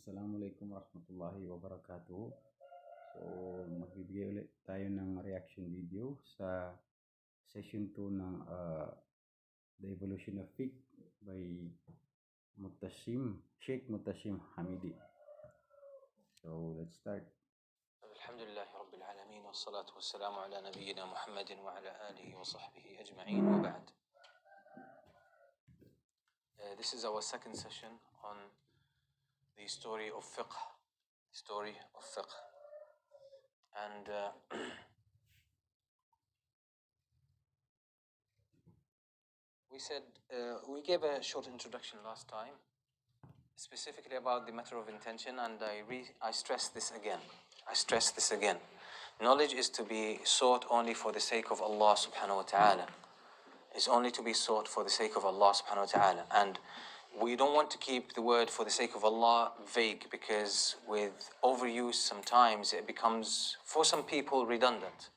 Assalamualaikum warahmatullahi wabarakatuh. So, magbibigay ulit tayo ng reaction video sa session 2 ng The Evolution of Fiqh by Sheikh Mutashim Hamidi. So, let's start. الحمد لله رب العالمين والصلاة والسلام على نبينا محمد وعلى آله وصحبه أجمعين وبعد. This is our second session on the story of fiqh. And we gave a short introduction last time, specifically about the matter of intention, and I stress this again. Knowledge is to be sought only for the sake of Allah subhanahu wa ta'ala. It's only to be sought for the sake of Allah subhanahu wa ta'ala. And we don't want to keep the word for the sake of Allah vague, because with overuse sometimes it becomes, for some people, redundant.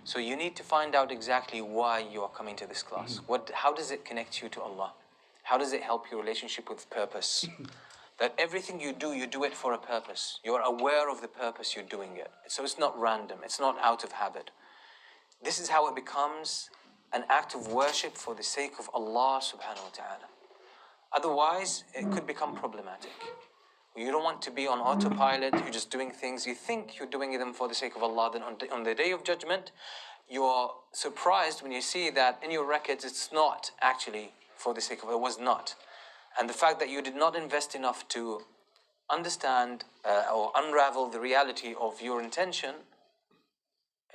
So you need to find out exactly why you are coming to this class. How does it connect you to Allah? How does it help your relationship with purpose? That everything you do it for a purpose. You're aware of the purpose you're doing it. So it's not random, it's not out of habit. This is how it becomes an act of worship for the sake of Allah subhanahu wa ta'ala. Otherwise, it could become problematic. You don't want to be on autopilot, you're just doing things, you think you're doing them for the sake of Allah, then on the day of judgment, you're surprised when you see that in your records it's not actually for the sake of Allah, it was not. And the fact that you did not invest enough to understand or unravel the reality of your intention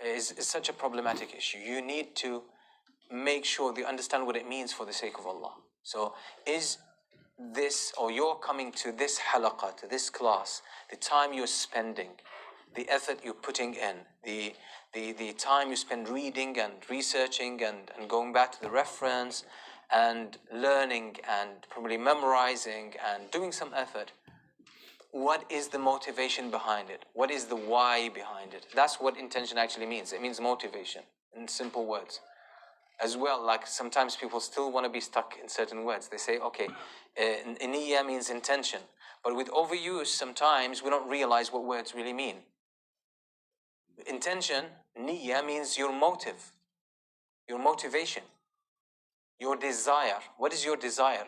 is such a problematic issue. You need to make sure that you understand what it means for the sake of Allah. So is this, or you're coming to this halaqah, to this class, the time you're spending, the effort you're putting in, the time you spend reading and researching and going back to the reference and learning and probably memorizing and doing some effort, what is the motivation behind it? What is the why behind it? That's what intention actually means. It means motivation, in simple words. As well, like sometimes people still want to be stuck in certain words. They say, okay, niyyah means intention. But with overuse, sometimes we don't realize what words really mean. Intention, niyyah, means your motive, your motivation, your desire. What is your desire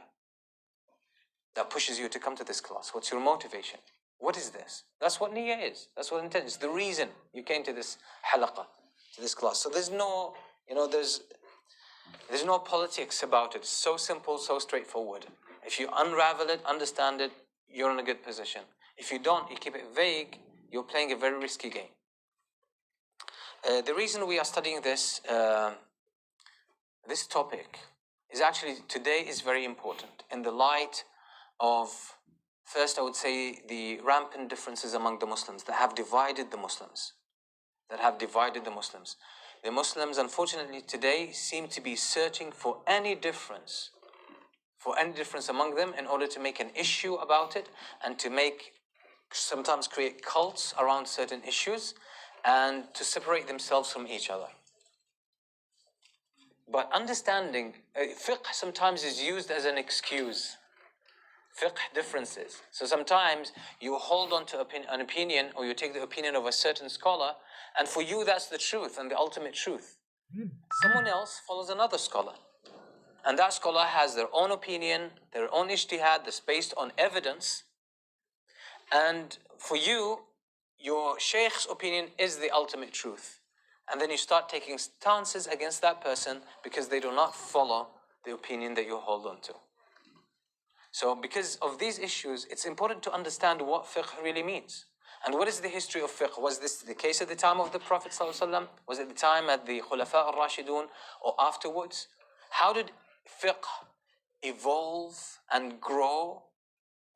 that pushes you to come to this class? What's your motivation? What is this? That's what niyyah is. That's what intention is. The reason you came to this halaqah, to this class. So there's no, there's no politics about it. It's so simple, so straightforward. If you unravel it, understand it, you're in a good position. If you don't, you keep it vague, you're playing a very risky game. The reason we are studying this topic is actually today is very important in the light of, first I would say, the rampant differences among the Muslims that have divided the Muslims. The Muslims, unfortunately, today seem to be searching for any difference among them in order to make an issue about it and to sometimes create cults around certain issues and to separate themselves from each other. But understanding, fiqh sometimes is used as an excuse. Fiqh differences. So sometimes you hold on to an opinion, or you take the opinion of a certain scholar, and for you that's the truth and the ultimate truth. Someone else follows another scholar, and that scholar has their own opinion, their own ijtihad that's based on evidence, and for you, your shaykh's opinion is the ultimate truth. And then you start taking stances against that person because they do not follow the opinion that you hold on to. So because of these issues, it's important to understand what fiqh really means. And what is the history of fiqh? Was this the case at the time of the Prophet ﷺ? Was it the time at the Khulafa al-Rashidun or afterwards? How did fiqh evolve and grow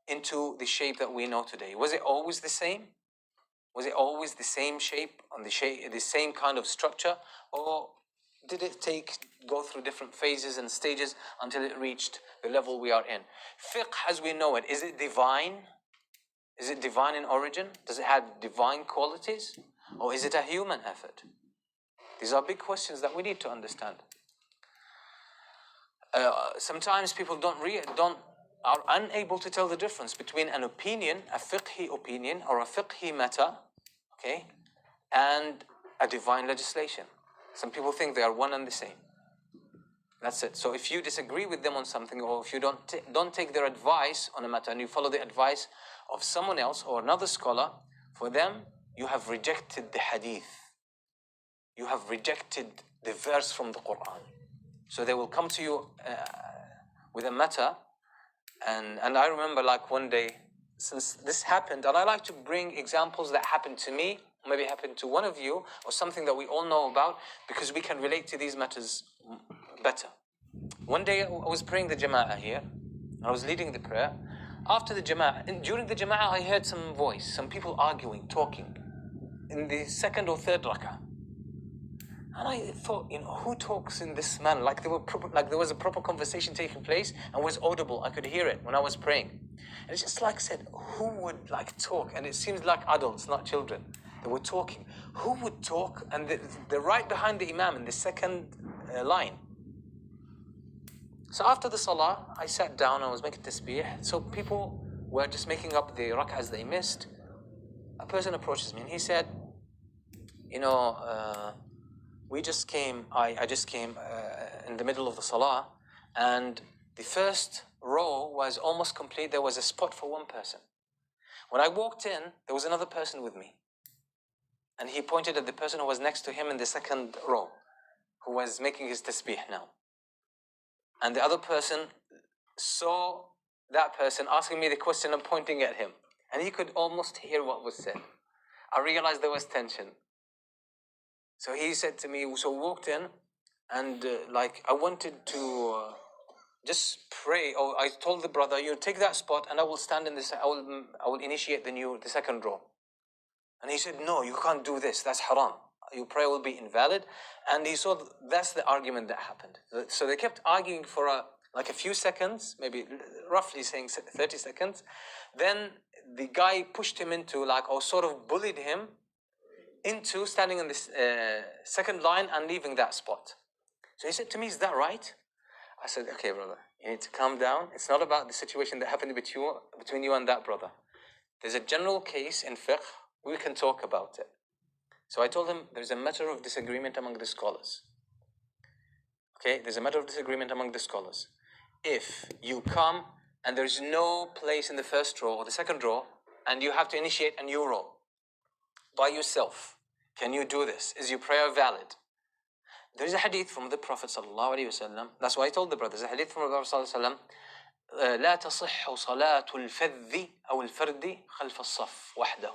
into the shape that we know today? Was it always the same? Was it always the same shape, the same kind of structure? Or did it go through different phases and stages until it reached the level we are in? Fiqh as we know it, is it divine? Is it divine in origin? Does it have divine qualities? Or is it a human effort? These are big questions that we need to understand. Sometimes people don't are unable to tell the difference between an opinion, a fiqhi opinion or a fiqhi matter, okay, and a divine legislation. Some people think they are one and the same. That's it. So if you disagree with them on something, or if you don't take their advice on a matter and you follow the advice of someone else or another scholar, for them, you have rejected the hadith. You have rejected the verse from the Quran. So they will come to you with a matter, and I remember like one day, since this happened, and I like to bring examples that happened to me, maybe happened to one of you, or something that we all know about, because we can relate to these matters better. One day I was praying the Jama'ah here. I was leading the prayer. After the Jama'ah, and during the Jama'ah, I heard some voice, some people arguing, talking, in the second or third rak'ah. And I thought, who talks in this manner? Like there was a proper conversation taking place and was audible. I could hear it when I was praying. And it's just like said, who would like talk? And it seems like adults, not children. They were talking. Who would talk? And they're right behind the Imam in the second line. So after the Salah, I sat down, I was making tasbih. So people were just making up the rak'ahs they missed. A person approaches me and he said, I just came in the middle of the Salah, and the first row was almost complete. There was a spot for one person. When I walked in, there was another person with me. And he pointed at the person who was next to him in the second row, who was making his tasbih now. And the other person saw that person asking me the question and pointing at him. And he could almost hear what was said. I realized there was tension. So he said to me, so walked in, and I wanted to just pray. Or I told the brother, you take that spot and I will stand in this, I will initiate the second row. And he said, no, you can't do this, that's haram. Your prayer will be invalid. And he saw that's the argument that happened. So they kept arguing for a few seconds, maybe roughly saying 30 seconds. Then the guy pushed him into or sort of bullied him into standing in this second line and leaving that spot. So he said to me, is that right? I said, okay, brother, you need to calm down. It's not about the situation that happened between you and that brother. There's a general case in fiqh. We can talk about it. So I told him there's a matter of disagreement among the scholars. Okay, there's a matter of disagreement among the scholars. If you come and there's no place in the first row or the second row, and you have to initiate a new row by yourself, can you do this? Is your prayer valid? There is a hadith from the Prophet ﷺ. That's why I told the brothers. A hadith from the Prophet ﷺ. لا تصح صلاة الفذ أو الفرد خلف الصف وحده.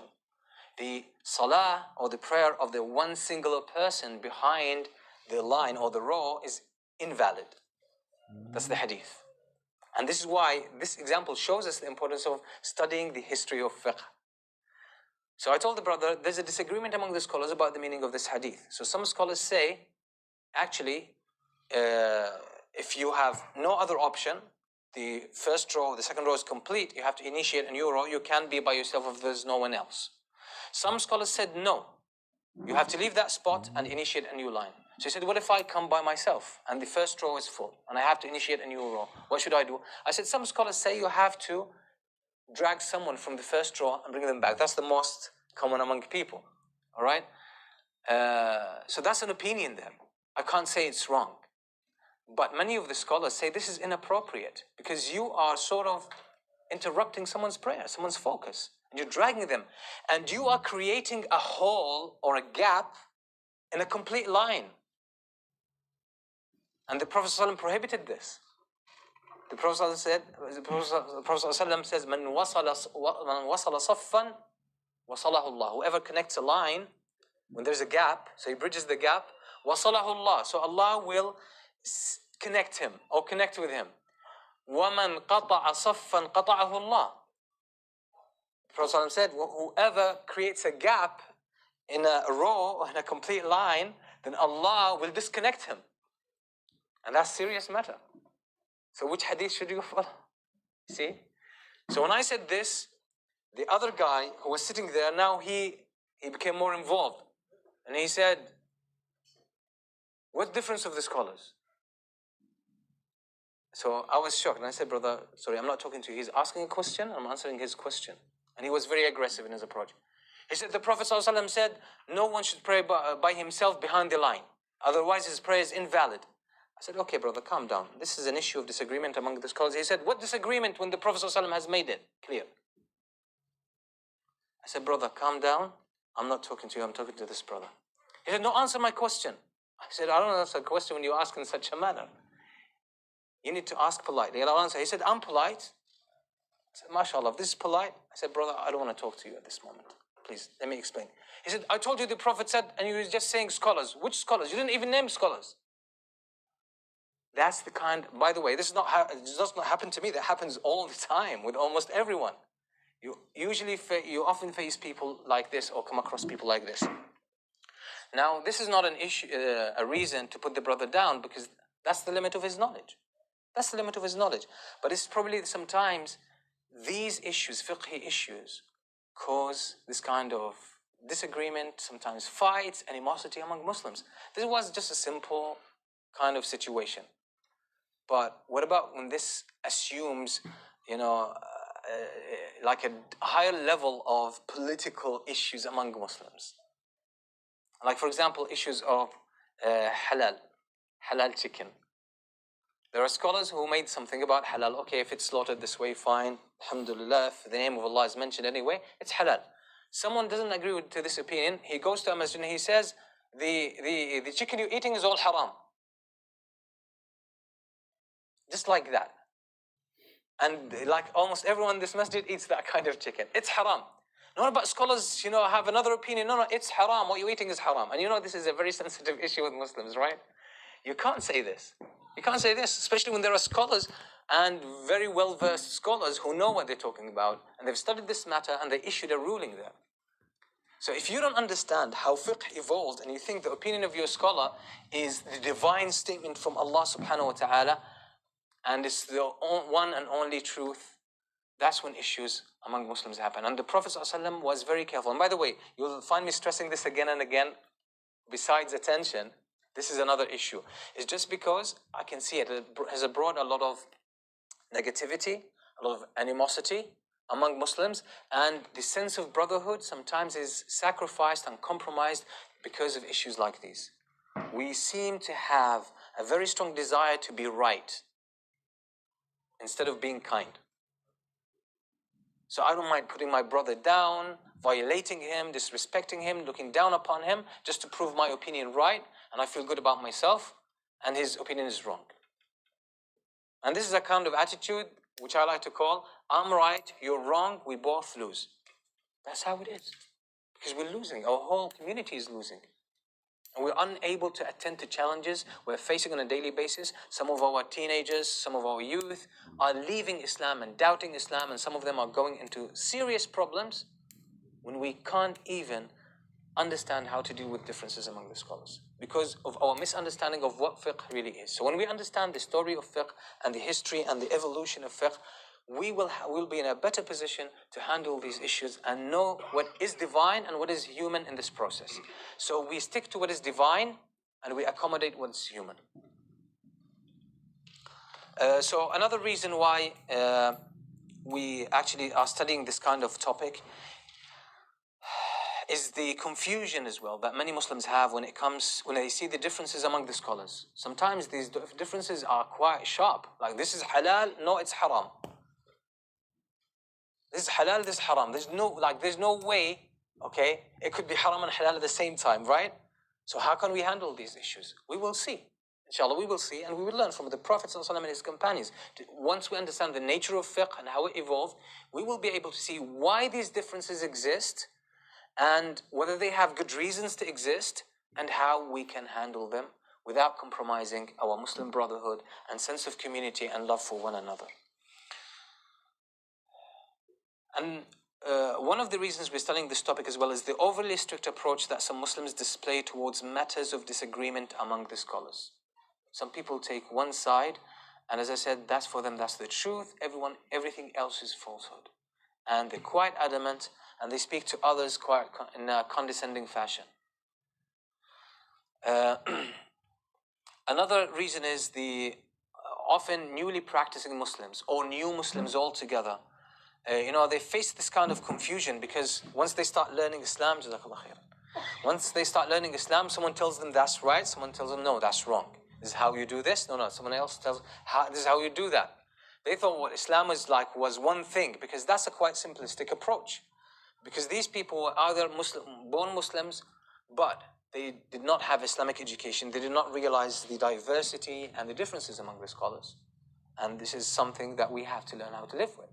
The salah or the prayer of the one singular person behind the line or the row is invalid. That's the hadith. And this is why this example shows us the importance of studying the history of fiqh. So I told the brother, there's a disagreement among the scholars about the meaning of this hadith. So some scholars say, actually, if you have no other option, the first row, the second row is complete, you have to initiate a new row, you can't be by yourself if there's no one else. Some scholars said, no, you have to leave that spot and initiate a new line. So he said, what if I come by myself and the first row is full and I have to initiate a new row? What should I do? I said, some scholars say you have to drag someone from the first row and bring them back. That's the most common among people. All right? So that's an opinion there. I can't say it's wrong. But many of the scholars say this is inappropriate because you are sort of interrupting someone's prayer, someone's focus. And you're dragging them. And you are creating a hole or a gap in a complete line. And the Prophet ﷺ prohibited this. The Prophet ﷺ said, says, "Man wasala saffan, wasalahu Allah." Whoever connects a line when there's a gap, so he bridges the gap, wasalahu Allah. So Allah will connect him or connect with him. وَمَنْ قَطَعَ صَفًّا قَطَعَهُ اللَّهُ. The Prophet ﷺ said, whoever creates a gap in a row or in a complete line, then Allah will disconnect him. And that's a serious matter. So which hadith should you follow? See? So when I said this, the other guy who was sitting there, now he became more involved. And he said, what's the difference of the scholars? So I was shocked, and I said, brother, sorry, I'm not talking to you. He's asking a question, I'm answering his question. And he was very aggressive in his approach. He said, the Prophet ﷺ said, no one should pray by himself behind the line. Otherwise, his prayer is invalid. I said, okay, brother, calm down. This is an issue of disagreement among the scholars. He said, what disagreement when the Prophet ﷺ has made it clear? I said, brother, calm down. I'm not talking to you, I'm talking to this brother. He said, no, answer my question. I said, I don't answer a question when you ask in such a manner. You need to ask politely. And I'll answer. He said, I'm polite. I said, mashallah, if this is polite. I said, brother, I don't want to talk to you at this moment. Please, let me explain. He said, I told you the Prophet said, and you were just saying scholars. Which scholars? You didn't even name scholars. That's the kind, by the way, this does not happen to me. That happens all the time with almost everyone. You often face people like this or come across people like this. Now, this is not an issue, a reason to put the brother down, because that's the limit of his knowledge. That's the limit of his knowledge. But it's probably sometimes these issues, fiqhi issues, cause this kind of disagreement, sometimes fights, animosity among Muslims. This was just a simple kind of situation. But what about when this assumes, like a higher level of political issues among Muslims? Like, for example, issues of halal chicken. There are scholars who made something about halal. Okay, if it's slaughtered this way, fine. Alhamdulillah, if the name of Allah is mentioned anyway, it's halal. Someone doesn't agree to this opinion. He goes to a masjid and he says, the chicken you're eating is all haram. Just like that. And like almost everyone in this masjid eats that kind of chicken. It's haram. No, but scholars, have another opinion. No, it's haram. What you're eating is haram. And this is a very sensitive issue with Muslims, right? You can't say this. You can't say this, especially when there are scholars and very well-versed scholars who know what they're talking about, and they've studied this matter and they issued a ruling there. So if you don't understand how fiqh evolved and you think the opinion of your scholar is the divine statement from Allah subhanahu wa ta'ala, and it's the one and only truth, that's when issues among Muslims happen. And the Prophet ﷺ was very careful. And by the way, you'll find me stressing this again and again. Besides attention, this is another issue. It's just because I can see it has brought a lot of negativity, a lot of animosity among Muslims, and the sense of brotherhood sometimes is sacrificed and compromised because of issues like these. We seem to have a very strong desire to be right instead of being kind. So I don't mind putting my brother down, violating him, disrespecting him, looking down upon him, just to prove my opinion right, and I feel good about myself, and his opinion is wrong. And this is a kind of attitude which I like to call, I'm right, you're wrong, we both lose. That's how it is. Because we're losing, our whole community is losing. And we're unable to attend to challenges we're facing on a daily basis. Some of our teenagers, some of our youth are leaving Islam and doubting Islam, and some of them are going into serious problems when we can't even understand how to deal with differences among the scholars because of our misunderstanding of what fiqh really is. So when we understand the story of fiqh and the history and the evolution of fiqh, we will be in a better position to handle these issues and know what is divine and what is human in this process. So we stick to what is divine and we accommodate what's human. So another reason why we actually are studying this kind of topic is the confusion as well that many Muslims have when they see the differences among the scholars. Sometimes these differences are quite sharp. Like, this is halal, no, it's haram. This is halal, this is haram. There's no way, okay, it could be haram and halal at the same time, right? So how can we handle these issues? We will see. Inshallah, we will see, and we will learn from the Prophet ﷺ and his companions. Once we understand the nature of fiqh and how it evolved, we will be able to see why these differences exist, and whether they have good reasons to exist, and how we can handle them without compromising our Muslim brotherhood and sense of community and love for one another. And one of the reasons we're studying this topic as well is the overly strict approach that some Muslims display towards matters of disagreement among the scholars. Some people take one side, and as I said, that's for them, that's the truth. Everything else is falsehood. And they're quite adamant, and they speak to others quite in a condescending fashion. Another reason is often newly practicing Muslims or new Muslims altogether, they face this kind of confusion because once they start learning Islam, Jazakallah khairan, once they start learning Islam, someone tells them that's right, someone tells them no, that's wrong. This is how you do this. No, someone else tells this is how you do that. They thought what Islam was one thing because that's a quite simplistic approach. Because these people were either born Muslims, but they did not have Islamic education. They did not realize the diversity and the differences among the scholars. And this is something that we have to learn how to live with.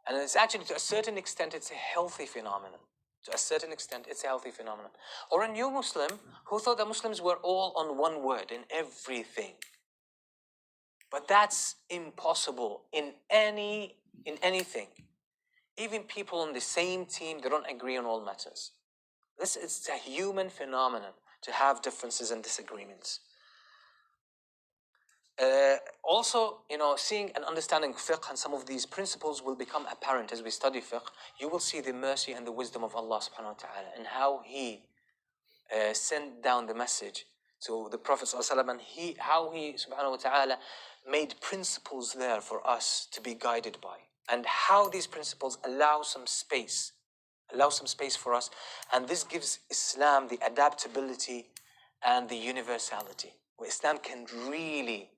And it's actually, to a certain extent, it's a healthy phenomenon. To a certain extent, it's a healthy phenomenon. Or a new Muslim who thought that Muslims were all on one word in everything. But that's impossible in anything. Even people on the same team, they don't agree on all matters. This is a human phenomenon to have differences and disagreements. Also, seeing and understanding fiqh and some of these principles will become apparent as we study fiqh. You will see the mercy and the wisdom of Allah subhanahu wa ta'ala and how He sent down the message to the Prophet sallallahu alaihi wasallam, and how He subhanahu wa ta'ala made principles there for us to be guided by, and how these principles allow some space for us, and this gives Islam the adaptability and the universality, where Islam can really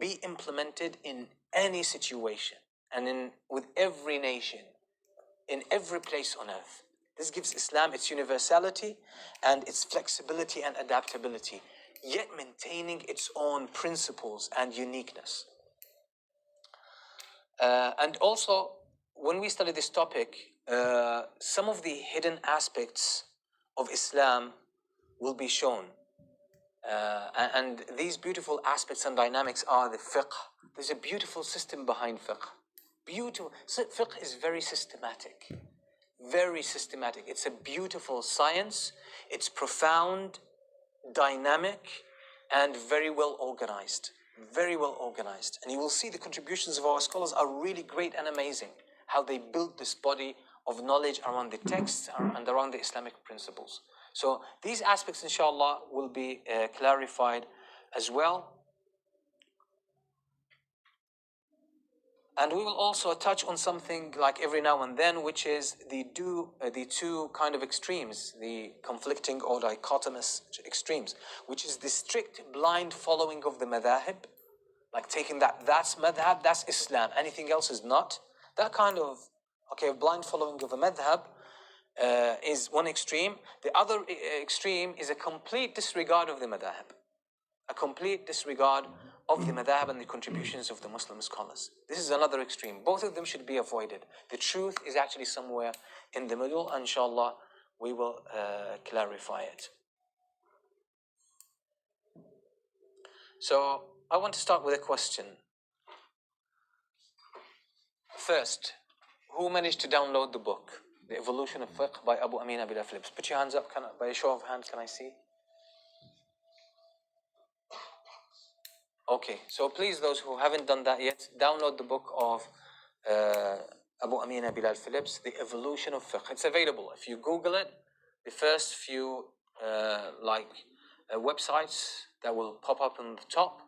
be implemented in any situation and with every nation, in every place on earth. This gives Islam its universality and its flexibility and adaptability, yet maintaining its own principles and uniqueness. And also, when we study this topic, some of the hidden aspects of Islam will be shown. And these beautiful aspects and dynamics are the fiqh. There's a beautiful system behind fiqh. Beautiful. Fiqh is very systematic. Very systematic. It's a beautiful science. It's profound, dynamic, and very well organized. Very well organized. And you will see the contributions of our scholars are really great and amazing. How they built this body of knowledge around the texts and around the Islamic principles. So these aspects, inshallah, will be clarified as well. And we will also touch on something like every now and then, which is the two kind of extremes, the conflicting or dichotomous extremes, which is the strict blind following of the madhahib, like taking that's madhab, that's Islam, anything else is not. That kind of, blind following of a madhab is one extreme. The other extreme is a complete disregard of the madhab. A complete disregard of the madhab and the contributions of the Muslim scholars. This is another extreme. Both of them should be avoided. The truth is actually somewhere in the middle. Inshallah, we will clarify it. So, I want to start with a question. First, who managed to download the book, The Evolution of Fiqh by Abu Amina Bilal Philips? Put your hands up. By a show of hands, can I see? Okay, so please, those who haven't done that yet, download the book of Abu Amina Bilal Philips, The Evolution of Fiqh. It's available. If you Google it, the first few websites that will pop up on the top,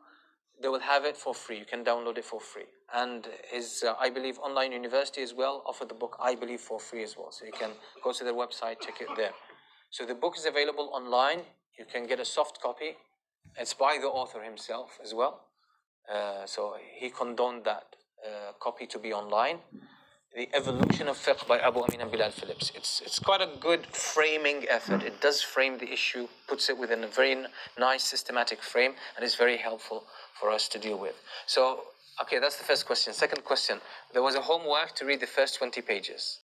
they will have it for free. You can download it for free. And his, I believe, online university as well offer the book, I believe, for free as well. So you can go to their website, check it there. So the book is available online. You can get a soft copy. It's by the author himself as well. So he condoned that copy to be online. The Evolution of Fiqh by Abu Amina Bilal Philips. It's quite a good framing effort. It does frame the issue, puts it within a very nice systematic frame, and is very helpful for us to deal with. So, that's the first question. Second question, there was a homework to read the first 20 pages.